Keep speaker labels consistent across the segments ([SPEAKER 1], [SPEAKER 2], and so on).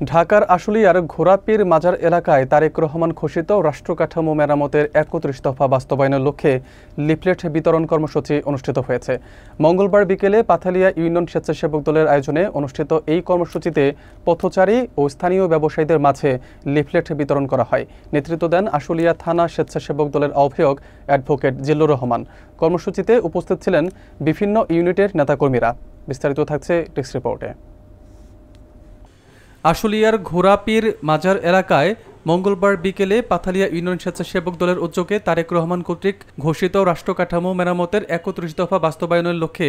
[SPEAKER 1] ঢাকার আশুলিয়ার ঘোড়াপীর মাজার এলাকায় তারেক রহমান ঘোষিত রাষ্ট্রকাঠামো মেরামতের ৩১ দফা বাস্তবায়নের লক্ষ্যে লিফলেট বিতরণ কর্মসূচি অনুষ্ঠিত হয়েছে। মঙ্গলবার বিকেলে পাথালিয়া ইউনিয়ন স্বেচ্ছাসেবক দলের আয়োজনে অনুষ্ঠিত এই কর্মসূচিতে পথচারী ও স্থানীয় ব্যবসায়ীদের মাঝে লিফলেট বিতরণ করা হয়। নেতৃত্ব দেন আশুলিয়া থানা স্বেচ্ছাসেবক দলের আহ্বায়ক অ্যাডভোকেট জিল্লুর রহমান। কর্মসূচিতে উপস্থিত ছিলেন বিভিন্ন ইউনিটের নেতাকর্মীরা। বিস্তারিত থাকছে ডেস্ক রিপোর্টে। আশুলিয়ার ঘোড়াপীর মাজার এলাকায় মঙ্গলবার বিকেলে পাথালিয়া ইউনিয়ন স্বেচ্ছাসেবক দলের উদ্যোগে তারেক রহমান কর্তৃক ঘোষিত রাষ্ট্রকাঠামো মেরামতের ৩১ দফা বাস্তবায়নের লক্ষ্যে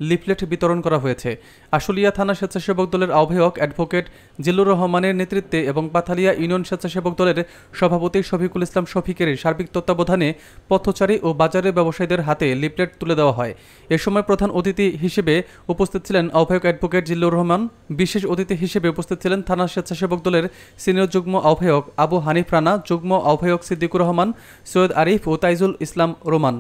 [SPEAKER 1] লিফলেট বিতরণ করা হয়েছে। আশুলিয়া থানা স্বেচ্ছাসেবক দলের আহ্বায়ক অ্যাডভোকেট জিল্লুর রহমানের নেতৃত্বে এবং পাথালিয়া ইউনিয়ন স্বেচ্ছাসেবক দলের সভাপতি শফিকুল ইসলাম শফিকের সার্বিক তত্ত্বাবধানে পথচারী ও বাজারের ব্যবসায়ীদের হাতে লিফলেট তুলে দেওয়া হয়। এ সময় প্রধান অতিথি হিসেবে উপস্থিত ছিলেন আহ্বায়ক অ্যাডভোকেট জিল্লুর রহমান। বিশেষ অতিথি হিসেবে উপস্থিত ছিলেন থানা স্বেচ্ছাসেবক দলের সিনিয়র যুগ্ম আহ্বায়ক আবু হানিফ রানা, যুগ্ম আহ্বায়ক সিদ্দিকুর রহমান, সৈয়দ আরিফ ও তাইজুল ইসলাম রোমান।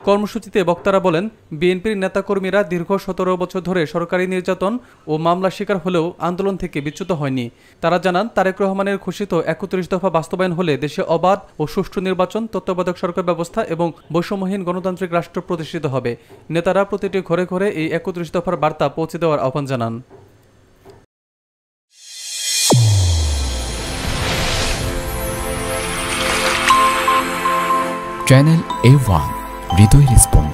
[SPEAKER 1] কর্মসূচিতে বক্তারা বলেন, বিএনপির নেতাকর্মীরা দীর্ঘ ১৭ বছর ধরে সরকারি নির্যাতন ও মামলার শিকার হলেও আন্দোলন থেকে বিচ্যুত হয়নি। তারা জানান, তারেক রহমানের ঘোষিত ৩১ দফা বাস্তবায়ন হলে দেশে অবাধ ও সুষ্ঠু নির্বাচন, তত্ত্বাবধায়ক সরকার ব্যবস্থা এবং বৈষম্যহীন গণতান্ত্রিক রাষ্ট্র প্রতিষ্ঠিত হবে। নেতারা প্রতিটি ঘরে ঘরে এই ৩১ দফার বার্তা পৌঁছে দেওয়ার আহ্বান জানান।
[SPEAKER 2] চ্যানেল A1 হৃদয় রেসপন্স।